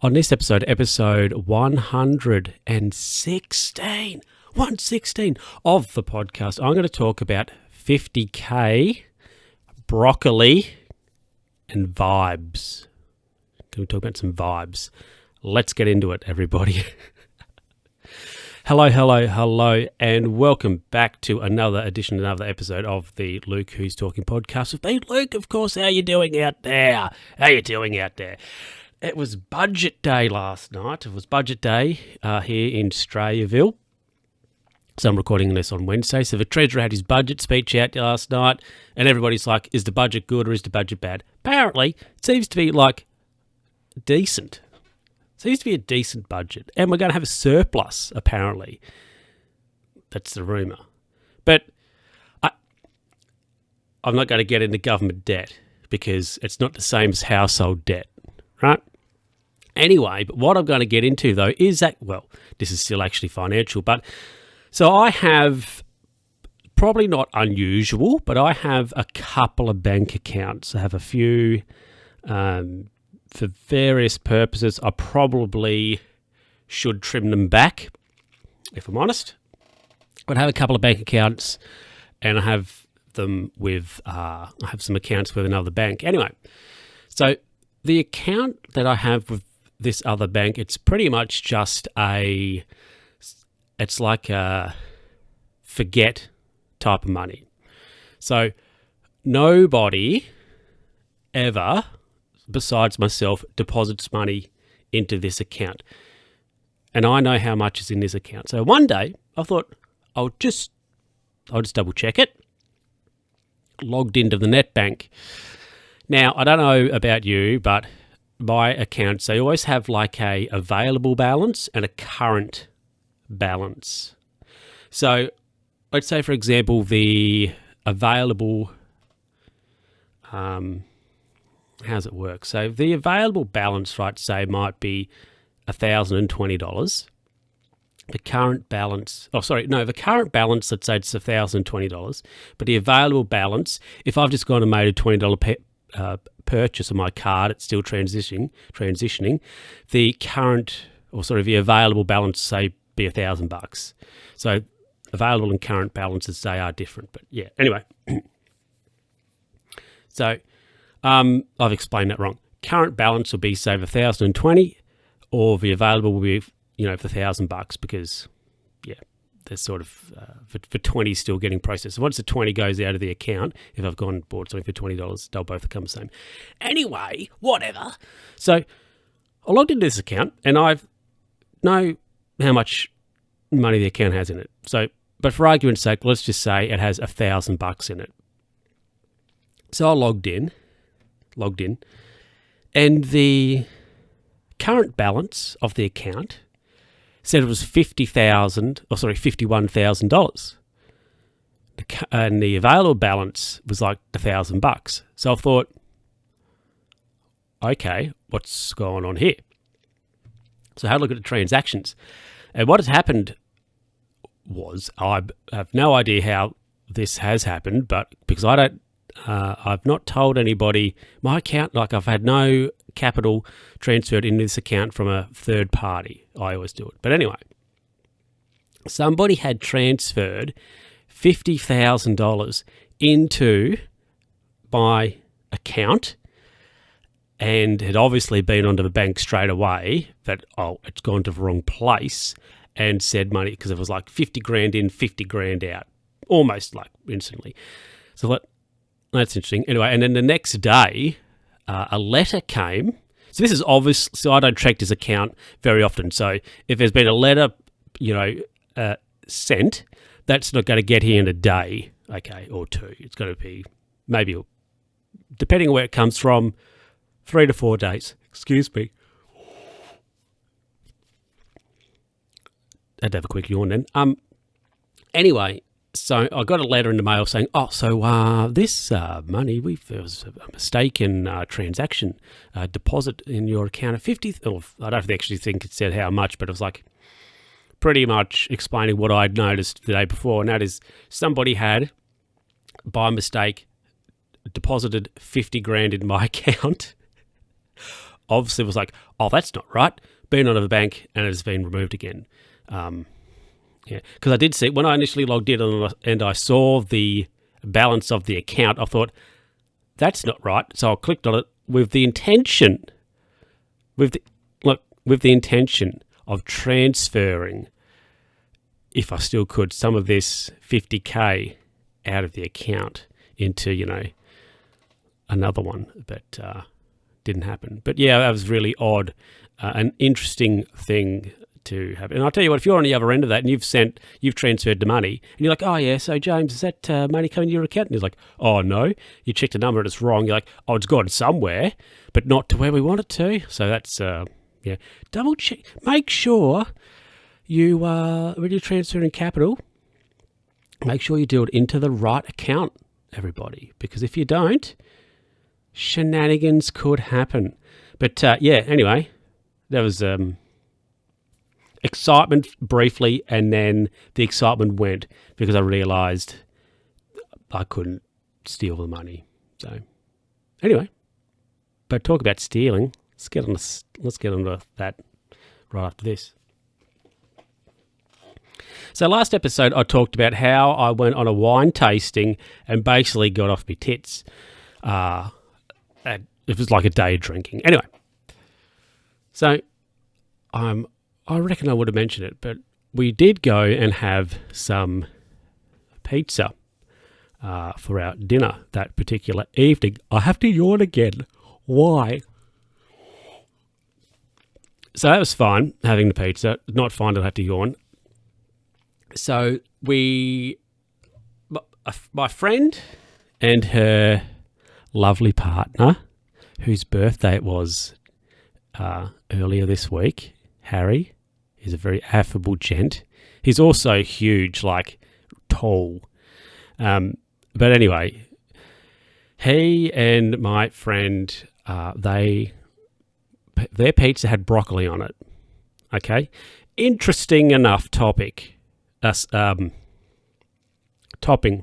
On this episode 116 of the podcast, I'm going to talk about 50k, broccoli, and vibes. Can we talk about some vibes? Let's get into it, everybody. Hello, and welcome back to another episode of the Luke Who's Talking podcast with me, Luke, of course. How you doing out there? It was budget day last night. It was budget day here in Australiaville. So I'm recording this on Wednesday. So the Treasurer had his budget speech out last night, and everybody's like, is the budget good or is the budget bad? Apparently, it seems to be like decent. Seems to be a decent budget. And we're going to have a surplus, apparently. That's the rumour. But I'm not going to get into government debt because it's not the same as household debt, right? Anyway, but what I'm going to get into, though, is that, well, this is still actually financial, but so I have, probably not unusual, but I have a couple of bank accounts. I have a few for various purposes. I probably should trim them back, if I'm honest. But I have a couple of bank accounts, and I have them with, I have some accounts with another bank. Anyway, so the account that I have with this other bank, it's pretty much just it's like a forget type of money. So nobody ever, besides myself, deposits money into this account. And I know how much is in this account. So one day I thought I'll just double check it. Logged into the net bank. Now, I don't know about you, but my accounts, they always have like a available balance and a current balance. So let's say, for example, the available, how's it work? So the available balance, right, say might be $1,020. The current balance, the current balance, let's say it's $1,020, but the available balance, if I've just gone and made a $20 purchase on my card, it's still transitioning. The current, the available balance, say, be $1,000. So available and current balances, they are different. But yeah, anyway. So I've explained that wrong. Current balance will be, say, $1,020, or the available will be, for $1,000, because there's sort of for 20 still getting processed. So once the 20 goes out of the account, if I've gone and bought something for $20, they'll both become the same. Anyway, whatever. So I logged into this account, and I know how much money the account has in it. So, but for argument's sake, let's just say it has $1,000 in it. So I logged in, and the current balance of the account said it was $51,000, and the available balance was like $1,000. So I thought, okay, what's going on here? So I had a look at the transactions, and what has happened was, I have no idea how this has happened, but because I've not told anybody my account, like I've had no capital transferred into this account from a third party. I always do it. But anyway, somebody had transferred $50,000 into my account, and had obviously been onto the bank straight away that, it's gone to the wrong place, and said money, because it was like 50 grand in, 50 grand out, almost like instantly. So that's interesting. Anyway, and then the next day, a letter came. So this is obvious. So I don't track this account very often. So if there's been a letter, sent, that's not going to get here in a day, okay, or two. It's going to be maybe, depending on where it comes from, 3 to 4 days. Excuse me. I had to have a quick yawn then. Anyway, so I got a letter in the mail saying, this money, there was a mistaken transaction deposit in your account of 50, or I don't actually think it said how much, but it was like pretty much explaining what I'd noticed the day before, and that is somebody had, by mistake, deposited 50 grand in my account obviously was like, oh, that's not right. Been onto the bank and it has been removed again. Yeah, because I did see when I initially logged in and I saw the balance of the account, I thought that's not right. So I clicked on it with the intention, with the intention of transferring, if I still could, some of this 50K out of the account into, another one, but didn't happen. But yeah, that was really odd, an interesting thing to happen. And I'll tell you what, if you're on the other end of that and you've transferred the money and you're like, oh yeah, so James, is that money coming to your account? And he's like, oh no, you checked the number and it's wrong. You're like, oh, it's gone somewhere, but not to where we want it to. So that's, double check, make sure you, when you're transferring capital, make sure you do it into the right account, everybody, because if you don't, shenanigans could happen. But anyway, that was excitement briefly, and then the excitement went because I realised I couldn't steal the money. So anyway, but talk about stealing. Let's get on to that right after this. So last episode I talked about how I went on a wine tasting and basically got off my tits. It was like a day of drinking. Anyway, so I reckon I would have mentioned it, but we did go and have some pizza for our dinner that particular evening. I have to yawn again. Why? So that was fine, having the pizza. Not fine to have to yawn. So my friend and her lovely partner, whose birthday it was earlier this week, Harry, he's a very affable gent. He's also huge, like tall. But anyway, he and my friend, their pizza had broccoli on it. Okay, interesting enough topic. Topping,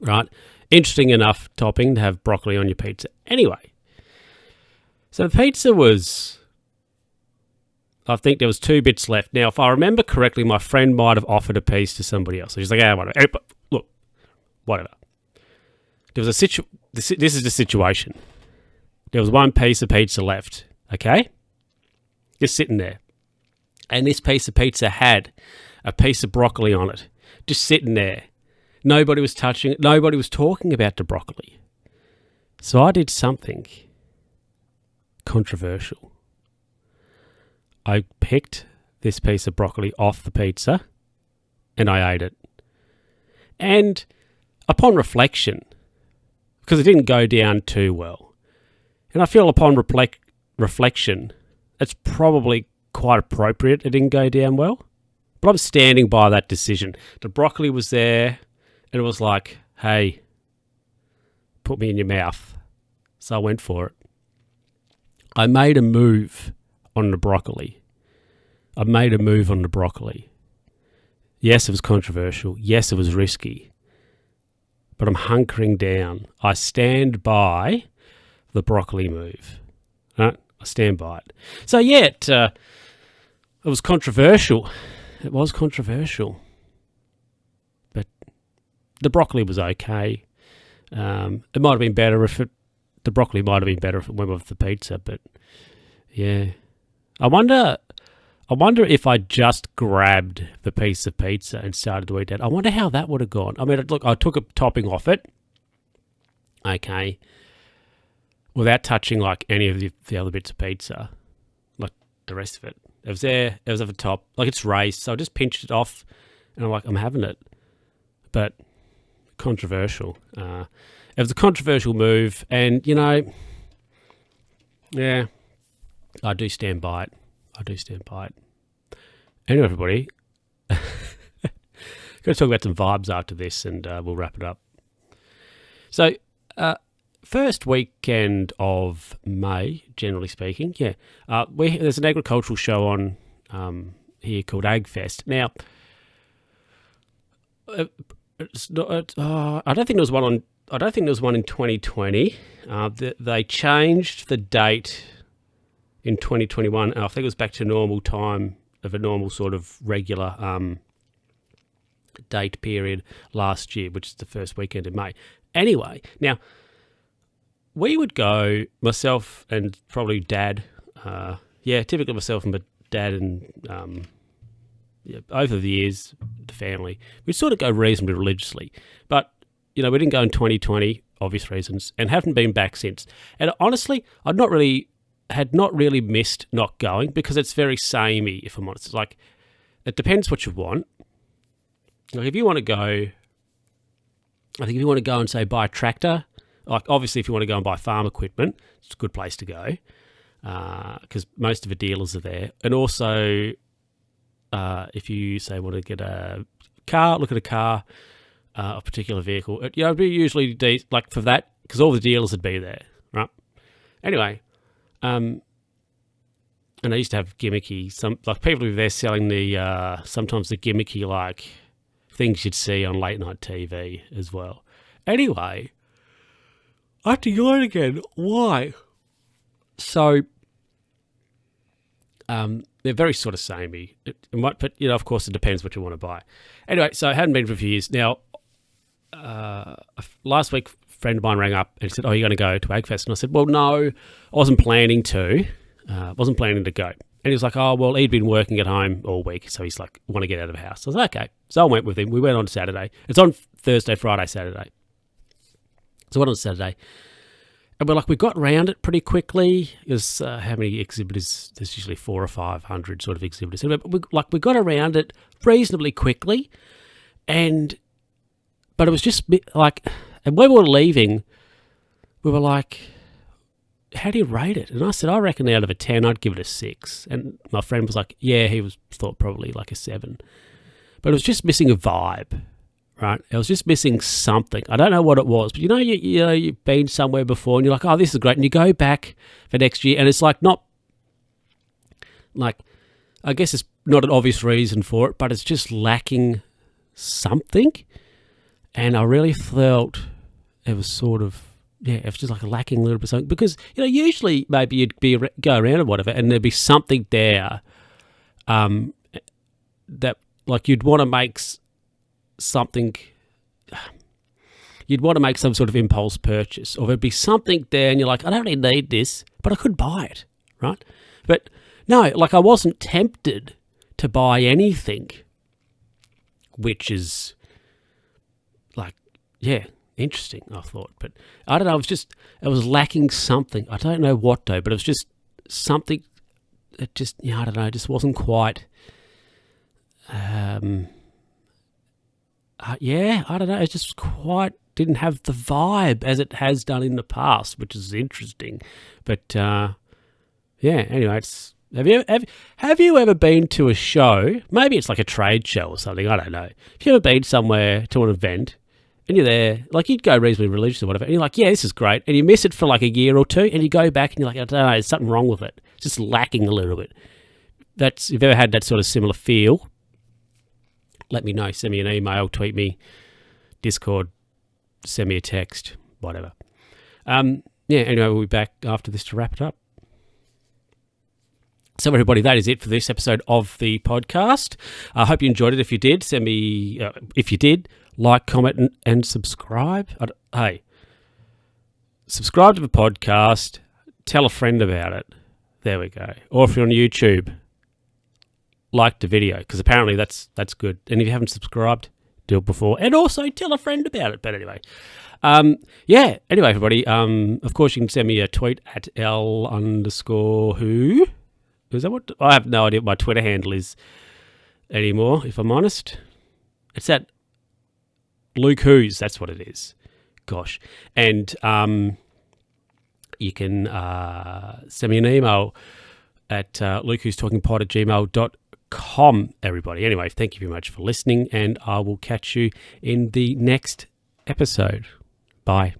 right? Interesting enough topping to have broccoli on your pizza. Anyway, so the pizza was, I think there was 2 bits left. Now, if I remember correctly, my friend might have offered a piece to somebody else. So she's like, whatever. Look, whatever. There was this is the situation. There was 1 piece of pizza left, okay? Just sitting there. And this piece of pizza had a piece of broccoli on it, just sitting there. Nobody was touching it. Nobody was talking about the broccoli. So I did something controversial. I picked this piece of broccoli off the pizza and I ate it. And upon reflection, because it didn't go down too well, and I feel upon reflection, it's probably quite appropriate it didn't go down well. But I'm standing by that decision. The broccoli was there, and it was like, hey, put me in your mouth. So I went for it. I made a move on the broccoli. Yes, it was controversial. Yes, it was risky. But I'm hunkering down. I stand by the broccoli move. Right? I stand by it. So yeah, it was controversial. It was controversial. But the broccoli was okay. It might have been better the broccoli might have been better if it went with the pizza, but yeah. I wonder if I just grabbed the piece of pizza and started to eat that. I wonder how that would have gone. I mean, look, I took a topping off it. Okay. Without touching like any of the other bits of pizza. Like the rest of it. It was there. It was at the top. Like it's raised. So I just pinched it off and I'm like, I'm having it. But controversial. It was a controversial move. And, yeah, I do stand by it. Anyway, everybody, going to talk about some vibes after this and we'll wrap it up. So, first weekend of May, generally speaking, there's an agricultural show on here called AgFest. Now, I don't think there was one in 2020. They changed the date in 2021. And I think it was back to normal time of a normal sort of regular date period last year, which is the first weekend in May. Anyway, now, we would go, myself and probably Dad, typically myself and my dad and over the years, the family, we'd sort of go reasonably religiously. But, we didn't go in 2020, obvious reasons, and haven't been back since. And honestly, had not really missed not going because it's very samey, if I'm honest. It's like, it depends what you want. Like, if you want to go, I think if you want to go and, say, buy a tractor, like, obviously, if you want to go and buy farm equipment, it's a good place to go because most of the dealers are there. And also, if you, say, want to get a car, look at a car, a particular vehicle, it'd be usually, like, for that, because all the dealers would be there, right? Anyway, and I used to have gimmicky, people who were there selling the, sometimes the gimmicky, like, things you'd see on late night TV as well. Anyway, I have to yawn again. Why? So, they're very sort of samey. But, of course, it depends what you want to buy. Anyway, so I hadn't been for a few years. Now, last week, a friend of mine rang up and said, "Oh, you're going to go to AgFest?" And I said, "Well, no, I wasn't planning to. go." And he was like, "Oh, well, he'd been working at home all week, so he's like, want to get out of the house." I was like, "Okay." So I went with him. We went on Saturday. It's on Thursday, Friday, Saturday. So I went on Saturday. And we got around it pretty quickly. There's how many exhibitors? There's usually 400 or 500 sort of exhibitors. We got around it reasonably quickly. But it was just like, and when we were leaving, we were like, how do you rate it? And I said, I reckon out of a 10, I'd give it a 6. And my friend was like, yeah, thought probably like a 7. But it was just missing a vibe, right? It was just missing something. I don't know what it was, but you've been somewhere before and you're like, oh, this is great. And you go back for next year and it's like not, like, I guess it's not an obvious reason for it, but it's just lacking something. And I really felt it was sort of, it was just like lacking a little bit of something. Because, usually maybe you'd go around or whatever and there'd be something there that, like, you'd want to make something, you'd want to make some sort of impulse purchase. Or there'd be something there and you're like, I don't really need this, but I could buy it, right? But no, like, I wasn't tempted to buy anything, which is, like, interesting, I thought. But I don't know, it was lacking something. I don't know what though, but it was just something that just, I don't know, just wasn't quite, I don't know, it just quite didn't have the vibe as it has done in the past, which is interesting. But, anyway, have you ever been to a show? Maybe it's like a trade show or something, I don't know. Have you ever been somewhere to an event and you're there, like, you'd go reasonably religious or whatever, and you're like, yeah, this is great, and you miss it for like a year or two, and you go back and you're like, I don't know, there's something wrong with it. It's just lacking a little bit. If you've ever had that sort of similar feel, let me know. Send me an email, tweet me, Discord, send me a text, whatever. Anyway, we'll be back after this to wrap it up. So everybody, that is it for this episode of the podcast. I hope you enjoyed it. If you did, send me, if you did, like, comment, and subscribe. Hey, subscribe to the podcast, tell a friend about it. There we go. Or if you're on YouTube, like the video, because apparently that's good. And if you haven't subscribed, do it before. And also tell a friend about it. But anyway, anyway, everybody, of course you can send me a tweet at L_who. Is that what? I have no idea what my Twitter handle is anymore, if I'm honest. It's at Luke Who's, that's what it is. Gosh. And you can send me an email at lukewho'stalkingpod@gmail.com, everybody. Anyway, thank you very much for listening, and I will catch you in the next episode. Bye.